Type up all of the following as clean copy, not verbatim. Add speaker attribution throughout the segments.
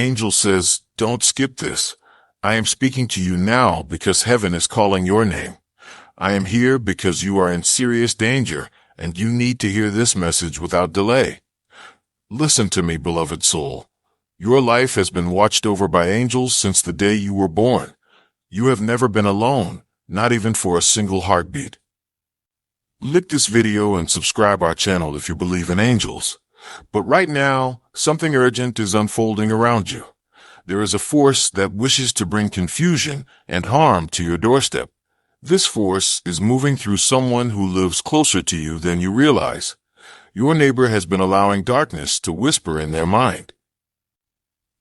Speaker 1: angel says, "Don't skip this. I am speaking to you now because heaven is calling your name. I am here because you are in serious danger, and you need to hear this message without delay. Listen to me, beloved soul. Your life has been watched over by angels since the day you were born. You have never been alone, not even for a single heartbeat. Like this video and subscribe our channel if you believe in angels. But right now, something urgent is unfolding around you. There is a force that wishes to bring confusion and harm to your doorstep. This force is moving through someone who lives closer to you than you realize. Your neighbor has been allowing darkness to whisper in their mind.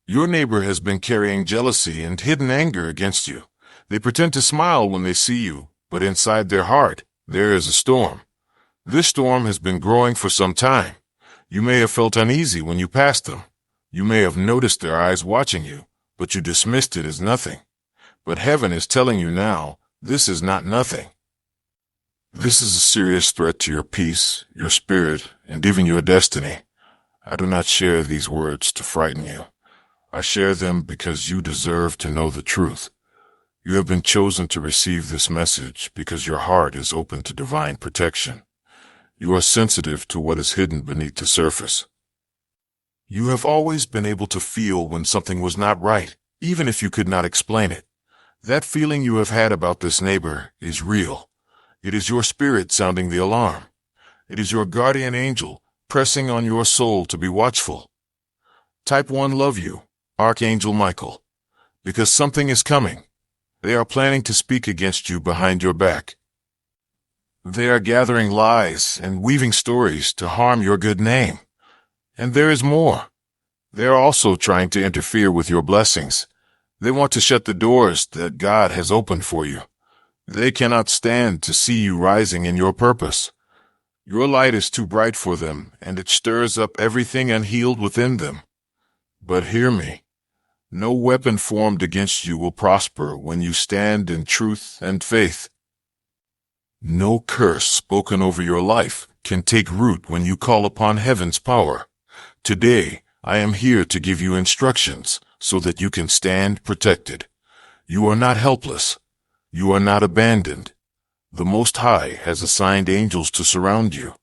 Speaker 1: Your neighbor has been carrying jealousy and hidden anger against you. They pretend to smile when they see you, but inside their heart, there is a storm. This storm has been growing for some time. You may have felt uneasy when you passed them. You may have noticed their eyes watching you, but you dismissed it as nothing. But heaven is telling you now, this is not nothing. This is a serious threat to your peace, your spirit, and even your destiny. I do not share these words to frighten you. I share them because you deserve to know the truth. You have been chosen to receive this message because your heart is open to divine protection. You are sensitive to what is hidden beneath the surface. You have always been able to feel when something was not right, even if you could not explain it. That feeling you have had about this neighbor is real. It is your spirit sounding the alarm. It is your guardian angel pressing on your soul to be watchful. Type 1 love you, Archangel Michael, because something is coming. They are planning to speak against you behind your back. They are gathering lies and weaving stories to harm your good name. And there is more. They are also trying to interfere with your blessings. They want to shut the doors that God has opened for you. They cannot stand to see you rising in your purpose. Your light is too bright for them, and it stirs up everything unhealed within them. But hear me. No weapon formed against you will prosper when you stand in truth and faith. No curse spoken over your life can take root when you call upon heaven's power. Today, I am here to give you instructions so that you can stand protected. You are not helpless. You are not abandoned. The Most High has assigned angels to surround you.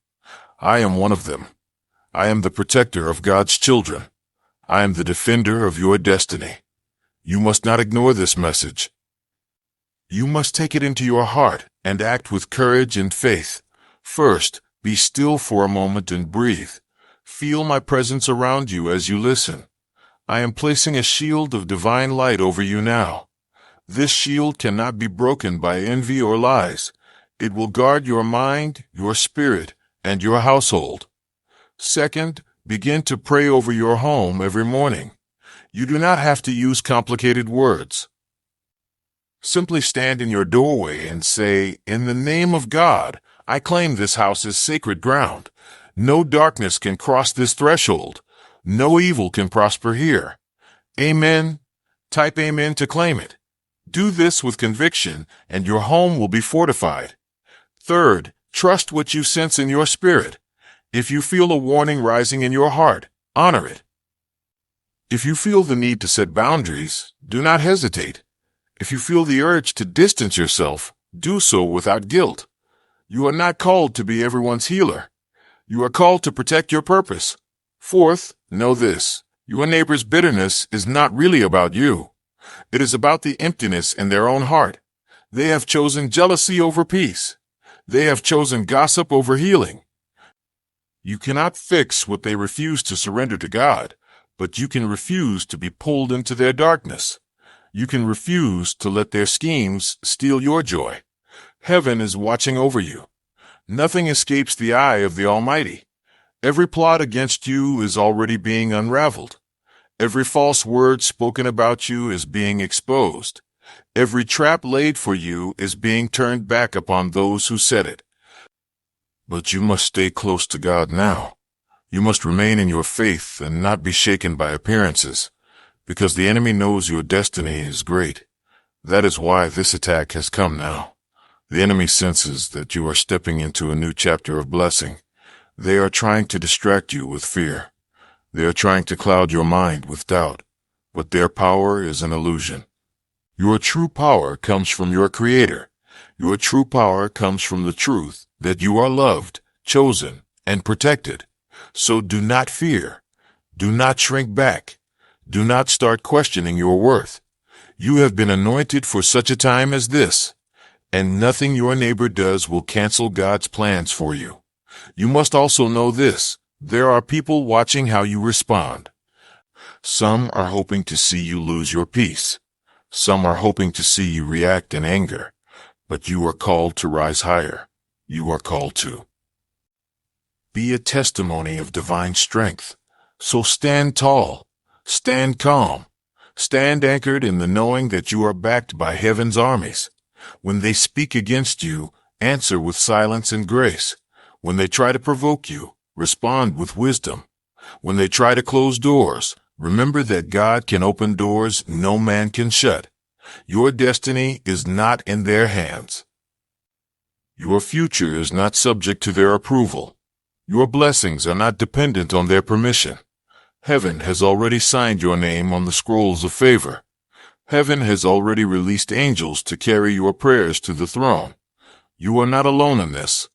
Speaker 1: I am one of them. I am the protector of God's children. I am the defender of your destiny. You must not ignore this message. You must take it into your heart and act with courage and faith. First, be still for a moment and breathe. Feel my presence around you as you listen. I am placing a shield of divine light over you now. This shield cannot be broken by envy or lies. It will guard your mind, your spirit, and your household. Second, begin to pray over your home every morning. You do not have to use complicated words. Simply stand in your doorway and say, "In the name of God, I claim this house as sacred ground. No darkness can cross this threshold. No evil can prosper here. Amen." Type amen to claim it. Do this with conviction, and your home will be fortified. Third, trust what you sense in your spirit. If you feel a warning rising in your heart, honor it. If you feel the need to set boundaries, do not hesitate. If you feel the urge to distance yourself, do so without guilt. You are not called to be everyone's healer. You are called to protect your purpose. Fourth, know this. Your neighbor's bitterness is not really about you. It is about the emptiness in their own heart. They have chosen jealousy over peace. They have chosen gossip over healing. You cannot fix what they refuse to surrender to God, but you can refuse to be pulled into their darkness. You can refuse to let their schemes steal your joy. Heaven is watching over you. Nothing escapes the eye of the Almighty. Every plot against you is already being unraveled. Every false word spoken about you is being exposed. Every trap laid for you is being turned back upon those who set it. But you must stay close to God now. You must remain in your faith and not be shaken by appearances, because the enemy knows your destiny is great. That is why this attack has come now. The enemy senses that you are stepping into a new chapter of blessing. They are trying to distract you with fear. They are trying to cloud your mind with doubt. but their power is an illusion. Your true power comes from your Creator. Your true power comes from the truth that you are loved, chosen, and protected. So do not fear. Do not shrink back. Do not start questioning your worth. You have been anointed for such a time as this, and nothing your neighbor does will cancel God's plans for you. You must also know this: there are people watching how you respond. Some are hoping to see you lose your peace. Some are hoping to see you react in anger. But you are called to rise higher. You are called to be a testimony of divine strength. So stand tall. Stand calm. Stand anchored in the knowing that you are backed by heaven's armies. When they speak against you, answer with silence and grace. When they try to provoke you, respond with wisdom. When they try to close doors, remember that God can open doors no man can shut. Your destiny is not in their hands. Your future is not subject to their approval. Your blessings are not dependent on their permission. Heaven has already signed your name on the scrolls of favor. Heaven has already released angels to carry your prayers to the throne. You are not alone in this.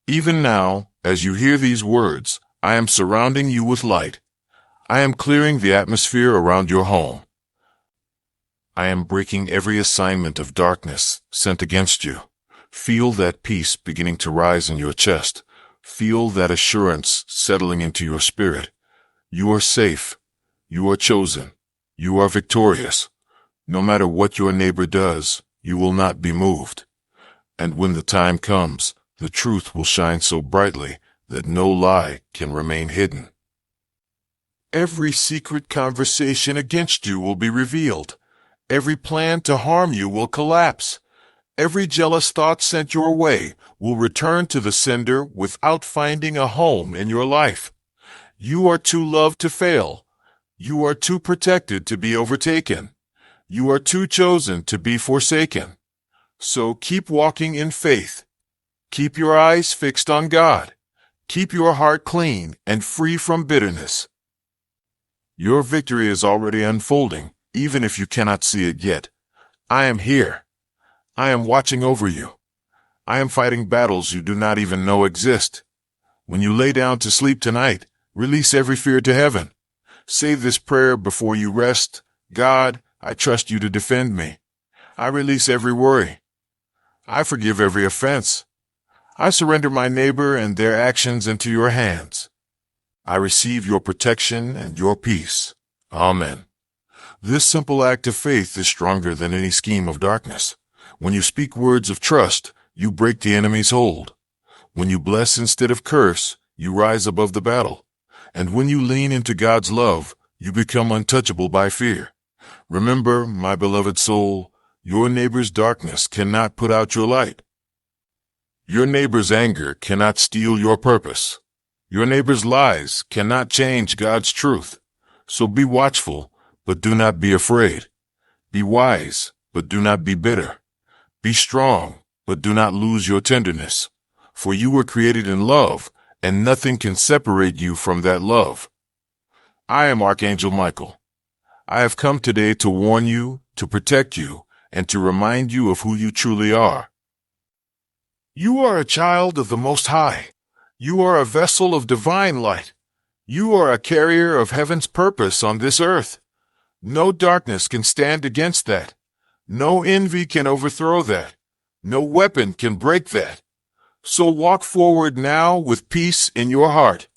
Speaker 1: Even now, as you hear these words, I am surrounding you with light. I am clearing the atmosphere around your home. I am breaking every assignment of darkness sent against you. Feel that peace beginning to rise in your chest. Feel that assurance settling into your spirit. You are safe. You are chosen. You are victorious. No matter what your neighbor does, you will not be moved. And when the time comes, the truth will shine so brightly that no lie can remain hidden. Every secret conversation against you will be revealed. Every plan to harm you will collapse. Every jealous thought sent your way will return to the sender without finding a home in your life. You are too loved to fail. You are too protected to be overtaken. You are too chosen to be forsaken. So keep walking in faith. Keep your eyes fixed on God. Keep your heart clean and free from bitterness. Your victory is already unfolding, even if you cannot see it yet. I am here. I am watching over you. I am fighting battles you do not even know exist. When you lay down to sleep tonight, release every fear to heaven. Say this prayer before you rest: God, I trust you to defend me. I release every worry. I forgive every offense. I surrender my neighbor and their actions into your hands. I receive your protection and your peace. Amen. This simple act of faith is stronger than any scheme of darkness. When you speak words of trust, you break the enemy's hold. When you bless instead of curse, you rise above the battle. And when you lean into God's love, you become untouchable by fear. Remember, my beloved soul, your neighbor's darkness cannot put out your light. Your neighbor's anger cannot steal your purpose. Your neighbor's lies cannot change God's truth. So be watchful, but do not be afraid. Be wise, but do not be bitter. Be strong, but do not lose your tenderness. For you were created in love, and nothing can separate you from that love. I am Archangel Michael. I have come today to warn you, to protect you, and to remind you of who you truly are. You are a child of the Most High. You are a vessel of divine light. You are a carrier of heaven's purpose on this earth. No darkness can stand against that. No envy can overthrow that. No weapon can break that. So walk forward now with peace in your heart.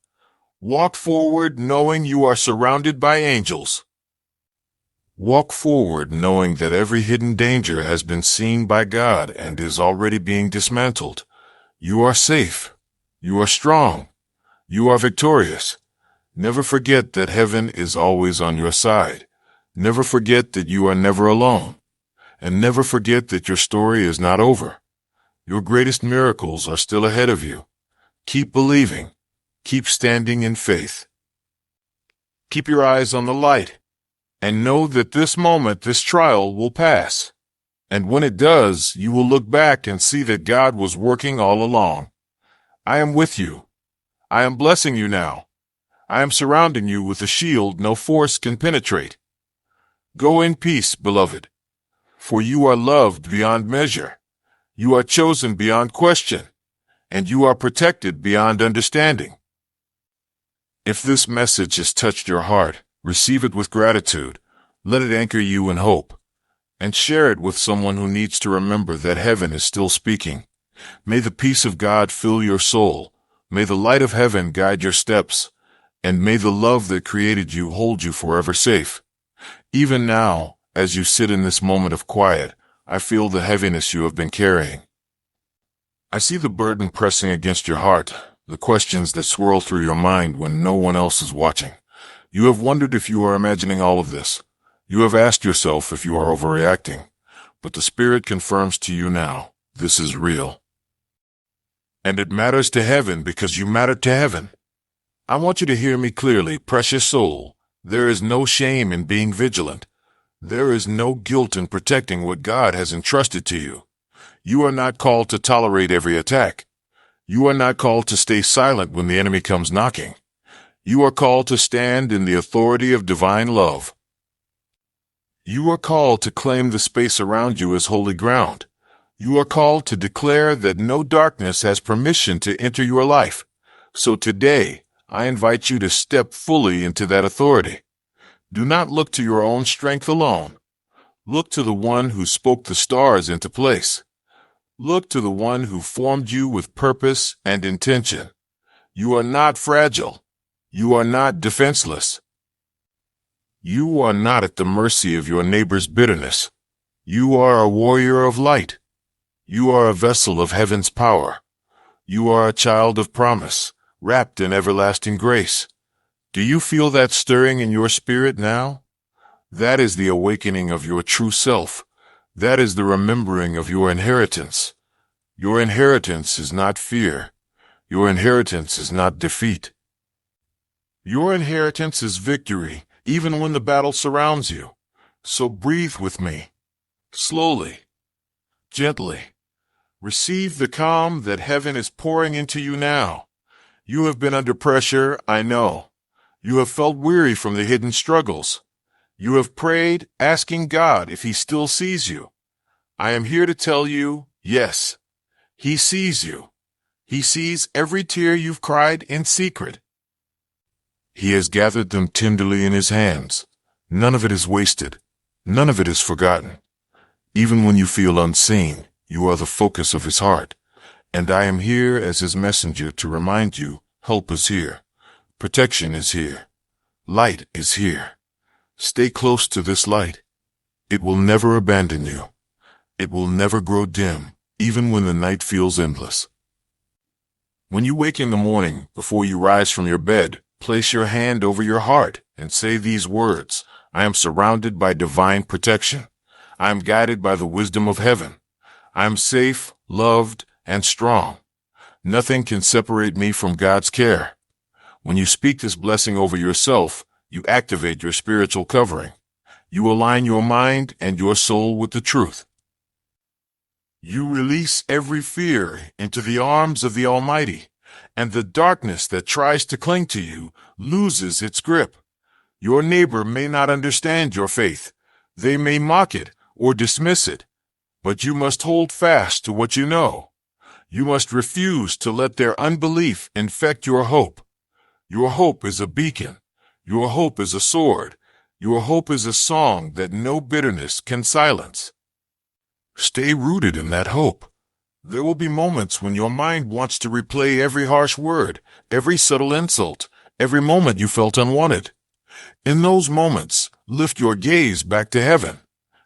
Speaker 1: Walk forward knowing you are surrounded by angels. Walk forward knowing that every hidden danger has been seen by God and is already being dismantled. You are safe. You are strong. You are victorious. Never forget that heaven is always on your side. Never forget that you are never alone. And never forget that your story is not over. Your greatest miracles are still ahead of you. Keep believing. Keep standing in faith. Keep your eyes on the light. And know that this moment, this trial, will pass. And when it does, you will look back and see that God was working all along. I am with you. I am blessing you now. I am surrounding you with a shield no force can penetrate. Go in peace, beloved, for you are loved beyond measure. You are chosen beyond question, and you are protected beyond understanding. If this message has touched your heart, receive it with gratitude. Let it anchor you in hope, and share it with someone who needs to remember that heaven is still speaking. May the peace of God fill your soul. May the light of heaven guide your steps, and may the love that created you hold you forever safe. Even now, as you sit in this moment of quiet, I feel the heaviness you have been carrying. I see the burden pressing against your heart, the questions that swirl through your mind when no one else is watching. You have wondered if you are imagining all of this. You have asked yourself if you are overreacting. But the Spirit confirms to you now, this is real. And it matters to heaven because you matter to heaven. I want you to hear me clearly, precious soul. There is no shame in being vigilant. There is no guilt in protecting what God has entrusted to you. You are not called to tolerate every attack. You are not called to stay silent when the enemy comes knocking. You are called to stand in the authority of divine love. You are called to claim the space around you as holy ground. You are called to declare that no darkness has permission to enter your life. So today, I invite you to step fully into that authority. Do not look to your own strength alone. Look to the one who spoke the stars into place. Look to the one who formed you with purpose and intention. You are not fragile. You are not defenseless. You are not at the mercy of your neighbor's bitterness. You are a warrior of light. You are a vessel of heaven's power. You are a child of promise, wrapped in everlasting grace. Do you feel that stirring in your spirit now? That is the awakening of your true self. That is the remembering of your inheritance. Your inheritance is not fear. Your inheritance is not defeat. Your inheritance is victory, even when the battle surrounds you. So breathe with me. Slowly, gently. Receive the calm that heaven is pouring into you now. You have been under pressure, I know. You have felt weary from the hidden struggles. You have prayed, asking God if He still sees you. I am here to tell you, yes, He sees you. He sees every tear you've cried in secret. He has gathered them tenderly in His hands. None of it is wasted. None of it is forgotten. Even when you feel unseen, you are the focus of His heart. And I am here as His messenger to remind you, help is here. Protection is here. Light is here. Stay close to this light. It will never abandon you. It will never grow dim, even when the night feels endless. When you wake in the morning, before you rise from your bed, place your hand over your heart and say these words, I am surrounded by divine protection. I am guided by the wisdom of heaven. I am safe, loved, and strong. Nothing can separate me from God's care. When you speak this blessing over yourself, you activate your spiritual covering. You align your mind and your soul with the truth. You release every fear into the arms of the Almighty, and the darkness that tries to cling to you loses its grip. Your neighbor may not understand your faith. They may mock it or dismiss it, but you must hold fast to what you know. You must refuse to let their unbelief infect your hope. Your hope is a beacon. Your hope is a sword. Your hope is a song that no bitterness can silence. Stay rooted in that hope. There will be moments when your mind wants to replay every harsh word, every subtle insult, every moment you felt unwanted. In those moments, lift your gaze back to heaven.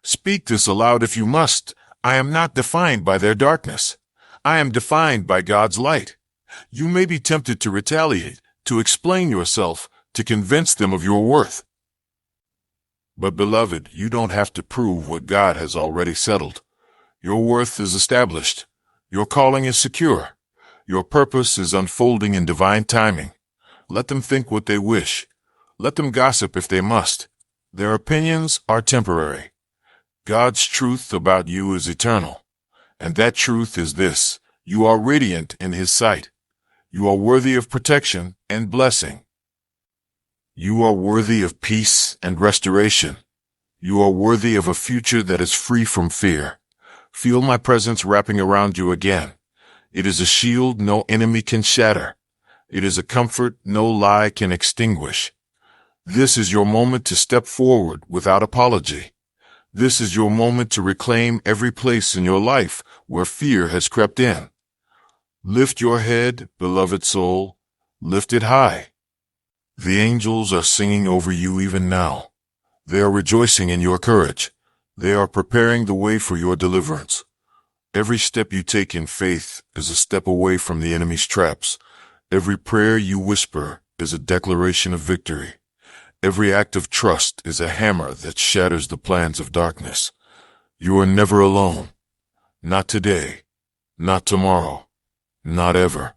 Speaker 1: Speak this aloud if you must. I am not defined by their darkness. I am defined by God's light. You may be tempted to retaliate, to explain yourself, to convince them of your worth. But beloved, you don't have to prove what God has already settled. Your worth is established. Your calling is secure. Your purpose is unfolding in divine timing. Let them think what they wish. Let them gossip if they must. Their opinions are temporary. God's truth about you is eternal. And that truth is this: you are radiant in His sight. You are worthy of protection and blessing. You are worthy of peace and restoration. You are worthy of a future that is free from fear. Feel my presence wrapping around you again. It is a shield no enemy can shatter. It is a comfort no lie can extinguish. This is your moment to step forward without apology. This is your moment to reclaim every place in your life where fear has crept in. Lift your head, beloved soul. Lift it high. The angels are singing over you even now. They are rejoicing in your courage. They are preparing the way for your deliverance. Every step you take in faith is a step away from the enemy's traps. Every prayer you whisper is a declaration of victory. Every act of trust is a hammer that shatters the plans of darkness. You are never alone. Not today. Not tomorrow. Not ever.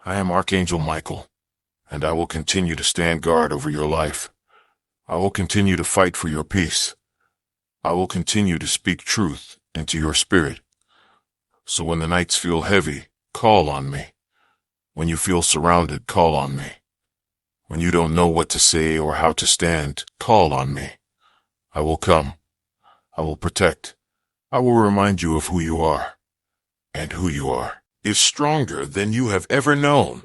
Speaker 1: I am Archangel Michael, and I will continue to stand guard over your life. I will continue to fight for your peace. I will continue to speak truth into your spirit. So when the nights feel heavy, call on me. When you feel surrounded, call on me. When you don't know what to say or how to stand, call on me. I will come. I will protect. I will remind you of who you are. And who you are is stronger than you have ever known.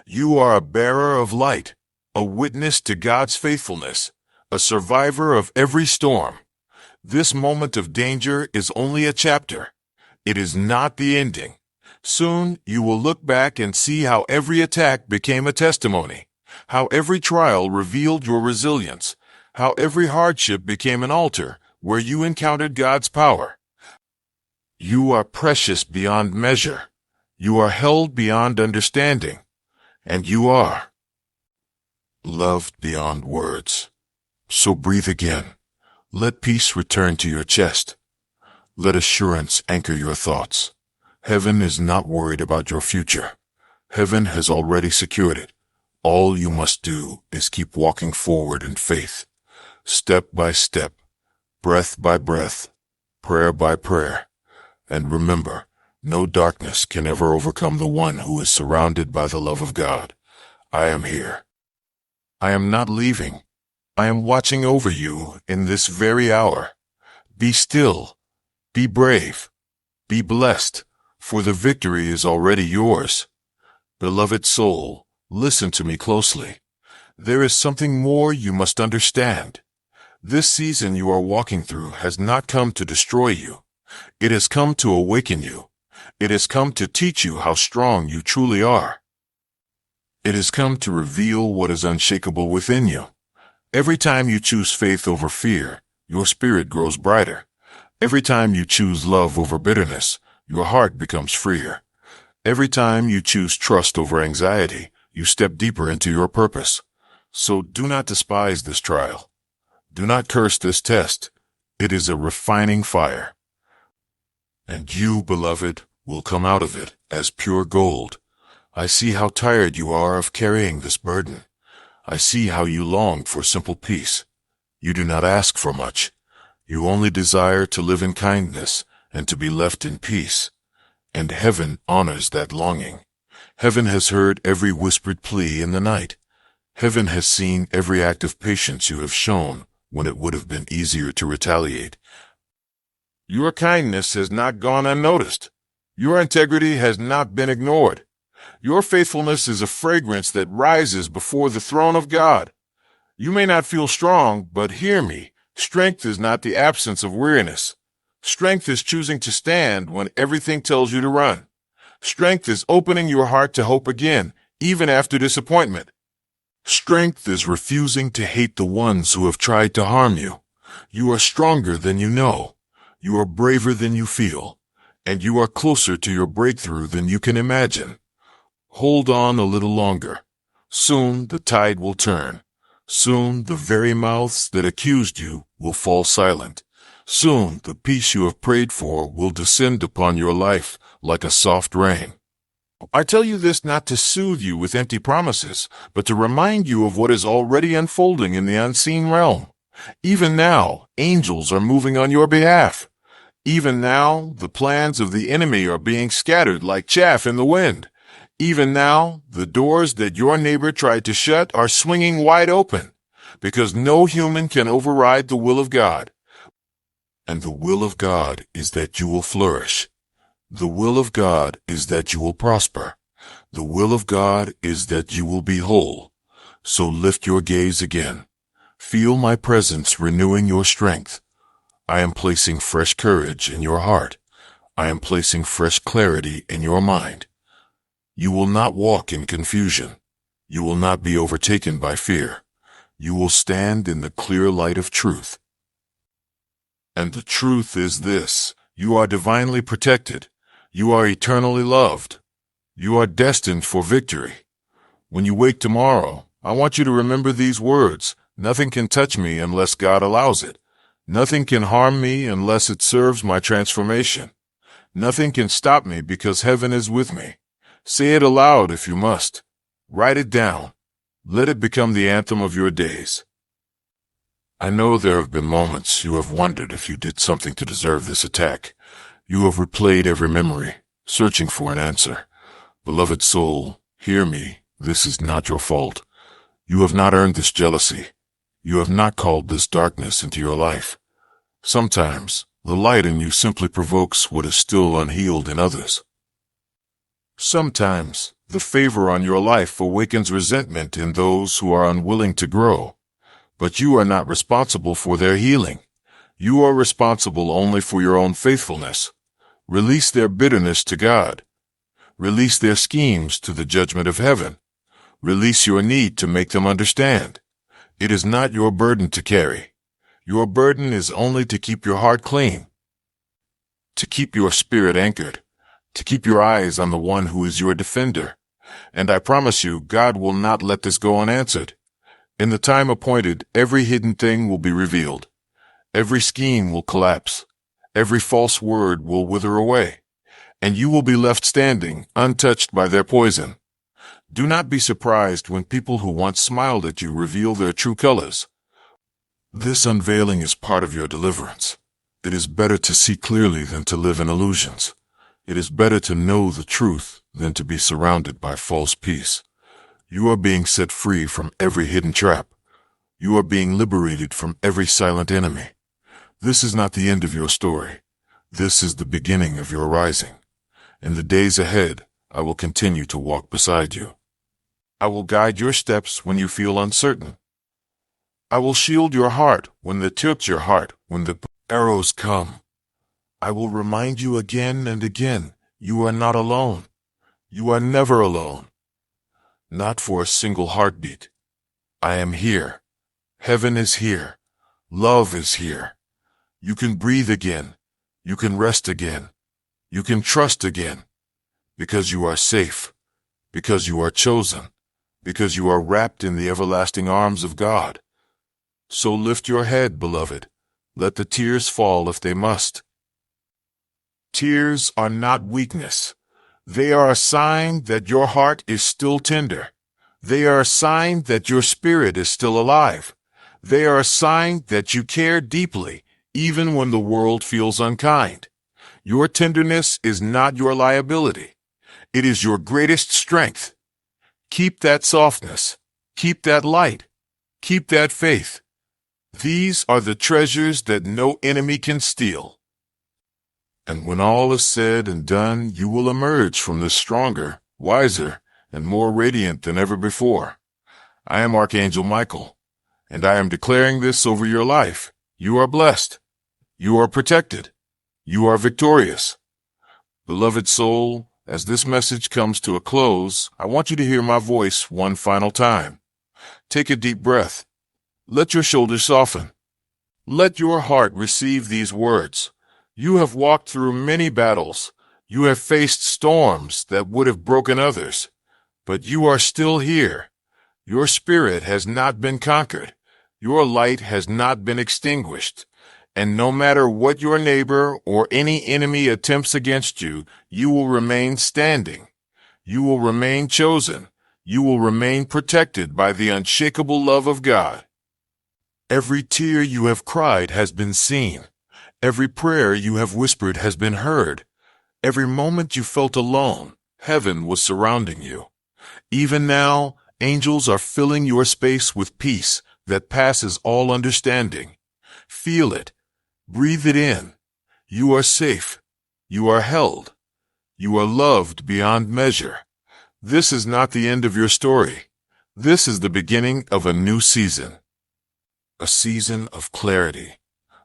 Speaker 1: You are a bearer of light, a witness to God's faithfulness, a survivor of every storm. This moment of danger is only a chapter. It is not the ending. Soon you will look back and see how every attack became a testimony, how every trial revealed your resilience, how every hardship became an altar where you encountered God's power. You are precious beyond measure. You are held beyond understanding. And you are loved beyond words. So breathe again. Let peace return to your chest. Let assurance anchor your thoughts. Heaven is not worried about your future. Heaven has already secured it. All you must do is keep walking forward in faith, step by step, breath by breath, prayer by prayer. And remember, no darkness can ever overcome the one who is surrounded by the love of God. I am here. I am not leaving. I am watching over you in this very hour. Be still. Be brave. Be blessed, for the victory is already yours. Beloved soul, listen to me closely. There is something more you must understand. This season you are walking through has not come to destroy you. It has come to awaken you. It has come to teach you how strong you truly are. It has come to reveal what is unshakable within you. Every time you choose faith over fear, your spirit grows brighter. Every time you choose love over bitterness, your heart becomes freer. Every time you choose trust over anxiety, you step deeper into your purpose. So do not despise this trial. Do not curse this test. It is a refining fire. And you, beloved, will come out of it as pure gold. I see how tired you are of carrying this burden. I see how you long for simple peace. You do not ask for much. You only desire to live in kindness and to be left in peace. And heaven honors that longing. Heaven has heard every whispered plea in the night. Heaven has seen every act of patience you have shown when it would have been easier to retaliate. Your kindness has not gone unnoticed. Your integrity has not been ignored. Your faithfulness is a fragrance that rises before the throne of God. You may not feel strong, but hear me. Strength is not the absence of weariness. Strength is choosing to stand when everything tells you to run. Strength is opening your heart to hope again, even after disappointment. Strength is refusing to hate the ones who have tried to harm you. You are stronger than you know. You are braver than you feel. And you are closer to your breakthrough than you can imagine. Hold on a little longer. Soon the tide will turn. Soon the very mouths that accused you will fall silent. Soon the peace you have prayed for will descend upon your life like a soft rain. I tell you this not to soothe you with empty promises, but to remind you of what is already unfolding in the unseen realm. Even now, angels are moving on your behalf. Even now, the plans of the enemy are being scattered like chaff in the wind. Even now, the doors that your neighbor tried to shut are swinging wide open. because no human can override the will of God. And the will of God is that you will flourish. The will of God is that you will prosper. The will of God is that you will be whole. So lift your gaze again. Feel my presence renewing your strength. I am placing fresh courage in your heart. I am placing fresh clarity in your mind. You will not walk in confusion. You will not be overtaken by fear. You will stand in the clear light of truth. And the truth is this: you are divinely protected. You are eternally loved. You are destined for victory. When you wake tomorrow, I want you to remember these words: nothing can touch me unless God allows it. Nothing can harm me unless it serves my transformation. Nothing can stop me because heaven is with me. Say it aloud if you must. Write it down. Let it become the anthem of your days. I know there have been moments you have wondered if you did something to deserve this attack. You have replayed every memory, searching for an answer. Beloved soul, hear me. This is not your fault. You have not earned this jealousy. You have not called this darkness into your life. Sometimes, the light in you simply provokes what is still unhealed in others. Sometimes, the favor on your life awakens resentment in those who are unwilling to grow. But you are not responsible for their healing. You are responsible only for your own faithfulness. Release their bitterness to God. Release their schemes to the judgment of heaven. Release your need to make them understand. It is not your burden to carry. Your burden is only to keep your heart clean, to keep your spirit anchored, to keep your eyes on the one who is your defender. And I promise you, God will not let this go unanswered. In the time appointed, every hidden thing will be revealed. Every scheme will collapse. Every false word will wither away. And you will be left standing, untouched by their poison. Do not be surprised when people who once smiled at you reveal their true colors. This unveiling is part of your deliverance. It is better to see clearly than to live in illusions. It is better to know the truth than to be surrounded by false peace. You are being set free from every hidden trap. You are being liberated from every silent enemy. This is not the end of your story. This is the beginning of your rising. In the days ahead, I will continue to walk beside you. I will guide your steps when you feel uncertain. I will shield your heart when the arrows come. I will remind you again and again, you are not alone. You are never alone. Not for a single heartbeat. I am here. Heaven is here. Love is here. You can breathe again. You can rest again. You can trust again. Because you are safe. Because you are chosen. Because you are wrapped in the everlasting arms of God. So lift your head, beloved. Let the tears fall if they must. Tears are not weakness. They are a sign that your heart is still tender. They are a sign that your spirit is still alive. They are a sign that you care deeply, even when the world feels unkind. Your tenderness is not your liability. It is your greatest strength. Keep that softness. Keep that light. Keep that faith. These are the treasures that no enemy can steal. And when all is said and done, you will emerge from this stronger, wiser, and more radiant than ever before. I am Archangel Michael, and I am declaring this over your life. You are blessed. You are protected. You are victorious. Beloved soul, as this message comes to a close, I want you to hear my voice one final time. Take a deep breath. Let your shoulders soften. Let your heart receive these words. You have walked through many battles. You have faced storms that would have broken others. But you are still here. Your spirit has not been conquered. Your light has not been extinguished. And no matter what your neighbor or any enemy attempts against you, you will remain standing. You will remain chosen. You will remain protected by the unshakable love of God. Every tear you have cried has been seen. Every prayer you have whispered has been heard. Every moment you felt alone, heaven was surrounding you. Even now, angels are filling your space with peace, that passes all understanding. Feel it. Breathe it in. You are safe. You are held. You are loved beyond measure. This is not the end of your story. This is the beginning of a new season. A season of clarity.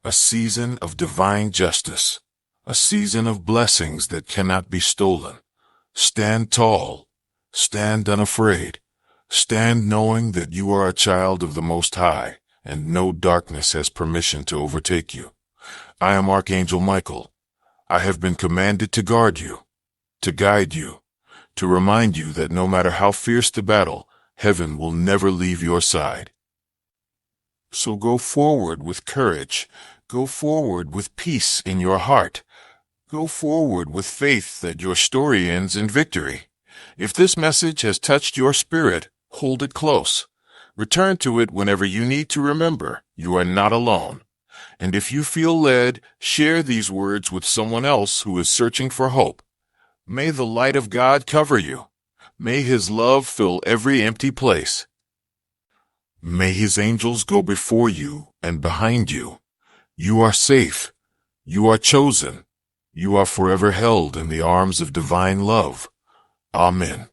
Speaker 1: A season of divine justice. A season of blessings that cannot be stolen. Stand tall. Stand unafraid. Stand knowing that you are a child of the Most High, and no darkness has permission to overtake you. I am Archangel Michael. I have been commanded to guard you, to guide you, to remind you that no matter how fierce the battle, heaven will never leave your side. So go forward with courage. Go forward with peace in your heart. Go forward with faith that your story ends in victory. If this message has touched your spirit, hold it close. Return to it whenever you need to remember you are not alone. And if you feel led, share these words with someone else who is searching for hope. May the light of God cover you. May His love fill every empty place. May His angels go before you and behind you. You are safe. You are chosen. You are forever held in the arms of divine love. Amen.